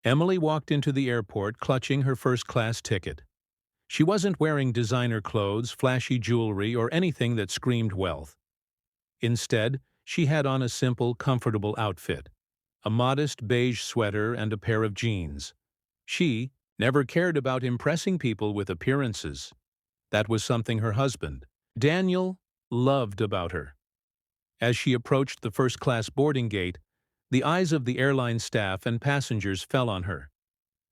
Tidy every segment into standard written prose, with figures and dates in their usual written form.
Emily walked into the airport clutching her first-class ticket. She wasn't wearing designer clothes, flashy jewelry, or anything that screamed wealth. Instead, she had on a simple, comfortable outfit, a modest beige sweater and a pair of jeans. She never cared about impressing people with appearances. That was something her husband, Daniel, loved about her. As she approached the first-class boarding gate, the eyes of the airline staff and passengers fell on her.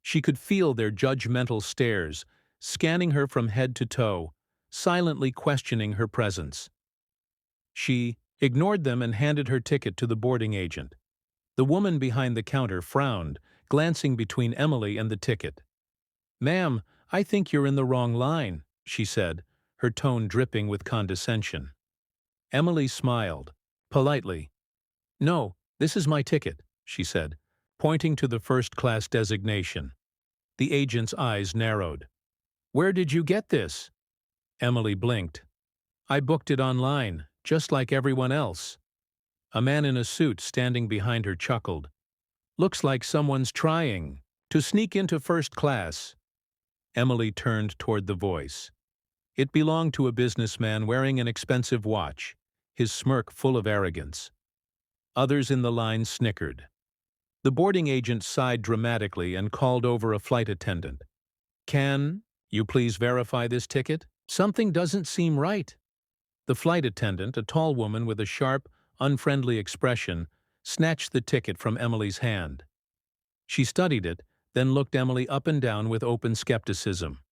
She could feel their judgmental stares, scanning her from head to toe, silently questioning her presence. She ignored them and handed her ticket to the boarding agent. The woman behind the counter frowned, glancing between Emily and the ticket. "Ma'am, I think you're in the wrong line," she said, her tone dripping with condescension. Emily smiled, politely. "No, this is my ticket," she said, pointing to the first-class designation. The agent's eyes narrowed. "Where did you get this?" Emily blinked. "I booked it online, just like everyone else." A man in a suit standing behind her chuckled. "Looks like someone's trying to sneak into first class." Emily turned toward the voice. It belonged to a businessman wearing an expensive watch, his smirk full of arrogance. Others in the line snickered. The boarding agent sighed dramatically and called over a flight attendant. "Can you please verify this ticket? Something doesn't seem right." The flight attendant, a tall woman with a sharp, unfriendly expression, snatched the ticket from Emily's hand. She studied it, then looked Emily up and down with open skepticism.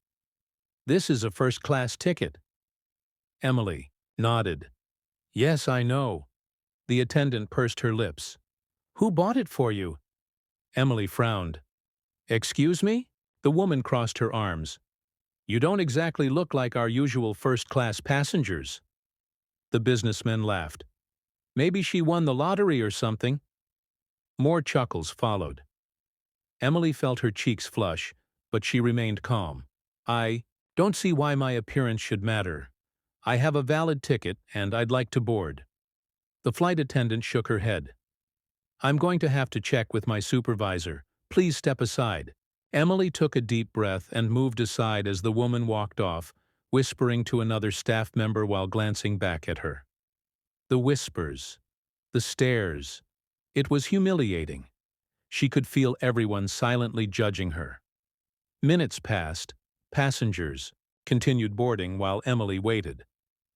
"This is a first-class ticket." Emily nodded. "Yes, I know." The attendant pursed her lips. "Who bought it for you?" Emily frowned. "Excuse me?" The woman crossed her arms. "You don't exactly look like our usual first-class passengers." The businessman laughed. "Maybe she won the lottery or something." More chuckles followed. Emily felt her cheeks flush, but she remained calm. "I don't see why my appearance should matter. I have a valid ticket, and I'd like to board." The flight attendant shook her head. "I'm going to have to check with my supervisor. Please step aside." Emily took a deep breath and moved aside as the woman walked off, whispering to another staff member while glancing back at her. The whispers, the stares. It was humiliating. She could feel everyone silently judging her. Minutes passed. Passengers continued boarding while Emily waited.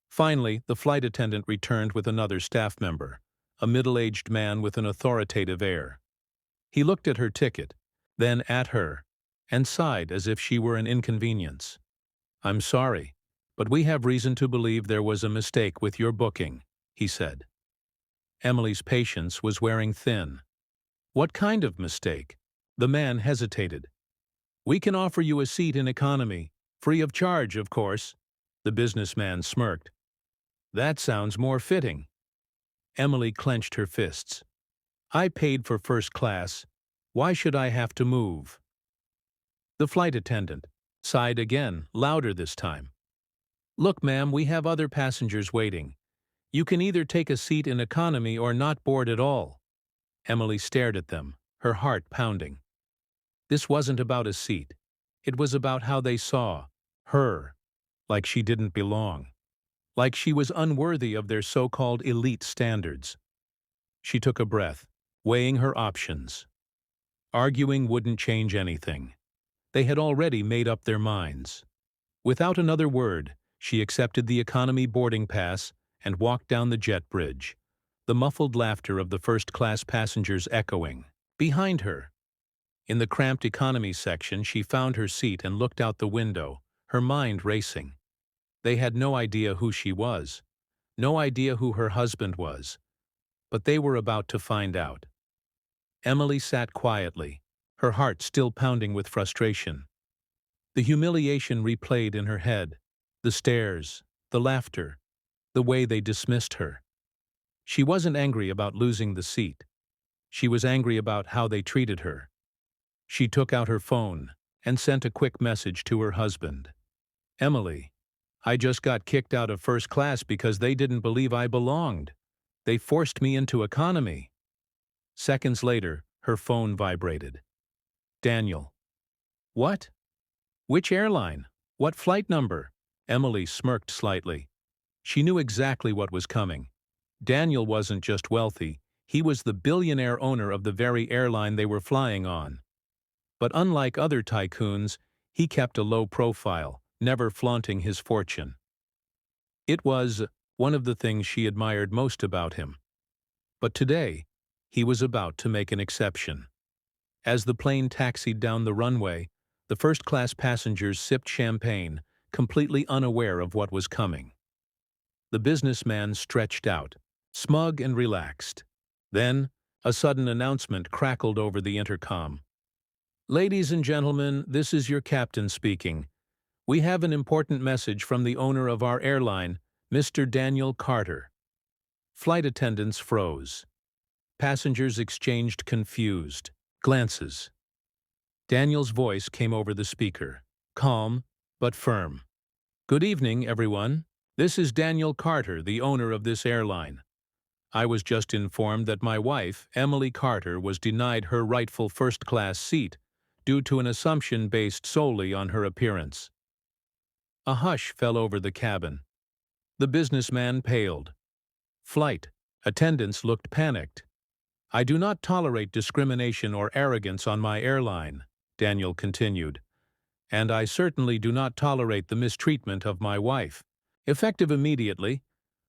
Finally, the flight attendant returned with another staff member, a middle-aged man with an authoritative air. He looked at her ticket, then at her, and sighed as if she were an inconvenience. "I'm sorry, but we have reason to believe there was a mistake with your booking," he said. Emily's patience was wearing thin. "What kind of mistake?" The man hesitated. "We can offer you a seat in economy, free of charge, of course." The businessman smirked. "That sounds more fitting." Emily clenched her fists. "I paid for first class. Why should I have to move?" The flight attendant sighed again, louder this time. "Look, ma'am, we have other passengers waiting. You can either take a seat in economy or not board at all." Emily stared at them, her heart pounding. This wasn't about a seat. It was about how they saw her, like she didn't belong, like she was unworthy of their so-called elite standards. She took a breath, weighing her options. Arguing wouldn't change anything. They had already made up their minds. Without another word, she accepted the economy boarding pass and walked down the jet bridge, the muffled laughter of the first-class passengers echoing behind her. In the cramped economy section, she found her seat and looked out the window, her mind racing. They had no idea who she was, no idea who her husband was, but they were about to find out. Emily sat quietly, her heart still pounding with frustration. The humiliation replayed in her head, the stares, the laughter, the way they dismissed her. She wasn't angry about losing the seat. She was angry about how they treated her. She took out her phone and sent a quick message to her husband. "Emily, I just got kicked out of first class because they didn't believe I belonged. They forced me into economy." Seconds later, her phone vibrated. Daniel. What? Which airline? What flight number? Emily smirked slightly. She knew exactly what was coming. Daniel wasn't just wealthy, he was the billionaire owner of the very airline they were flying on. But unlike other tycoons, he kept a low profile, never flaunting his fortune. It was one of the things she admired most about him. But today, he was about to make an exception. As the plane taxied down the runway, the first-class passengers sipped champagne, completely unaware of what was coming. The businessman stretched out, smug and relaxed. Then, a sudden announcement crackled over the intercom. "Ladies and gentlemen, this is your captain speaking. We have an important message from the owner of our airline, Mr. Daniel Carter." Flight attendants froze. Passengers exchanged confused glances. Daniel's voice came over the speaker, calm but firm. "Good evening, everyone. This is Daniel Carter, the owner of this airline. I was just informed that my wife, Emily Carter, was denied her rightful first-class seat due to an assumption based solely on her appearance." A hush fell over the cabin. The businessman paled. Flight attendants looked panicked. "I do not tolerate discrimination or arrogance on my airline," Daniel continued, "and I certainly do not tolerate the mistreatment of my wife. Effective immediately,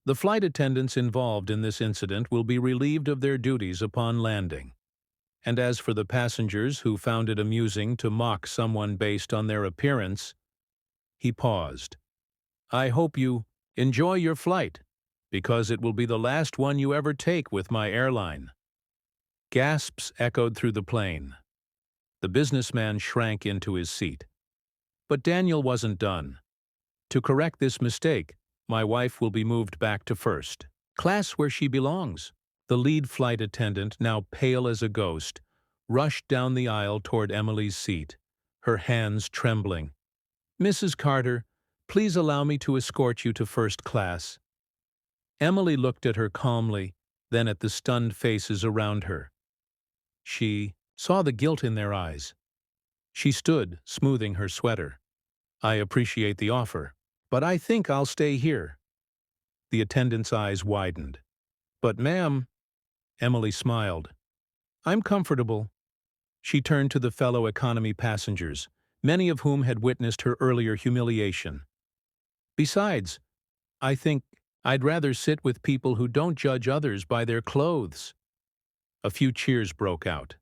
the flight attendants involved in this incident will be relieved of their duties upon landing. And as for the passengers who found it amusing to mock someone based on their appearance—" He paused. "I hope you enjoy your flight, because it will be the last one you ever take with my airline." Gasps echoed through the plane. The businessman shrank into his seat. But Daniel wasn't done. "To correct this mistake, my wife will be moved back to first class where she belongs." The lead flight attendant, now pale as a ghost, rushed down the aisle toward Emily's seat, her hands trembling. "Mrs. Carter, please allow me to escort you to first class." Emily looked at her calmly, then at the stunned faces around her. She saw the guilt in their eyes. She stood, smoothing her sweater. "I appreciate the offer, but I think I'll stay here." The attendant's eyes widened. "But ma'am—" Emily smiled. "I'm comfortable." She turned to the fellow economy passengers, many of whom had witnessed her earlier humiliation. "Besides, I think I'd rather sit with people who don't judge others by their clothes." A few cheers broke out.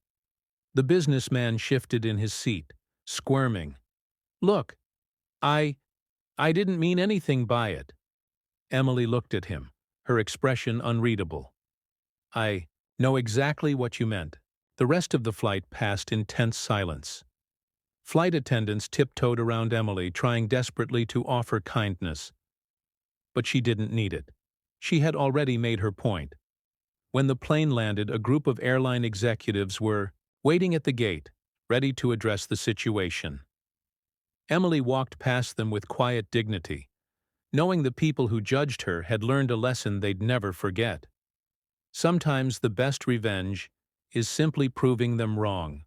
The businessman shifted in his seat, squirming. "Look, I didn't mean anything by it." Emily looked at him, her expression unreadable. "I know exactly what you meant." The rest of the flight passed in tense silence. Flight attendants tiptoed around Emily, trying desperately to offer kindness. But she didn't need it. She had already made her point. When the plane landed, a group of airline executives were waiting at the gate, ready to address the situation. Emily walked past them with quiet dignity, knowing the people who judged her had learned a lesson they'd never forget. Sometimes the best revenge is simply proving them wrong.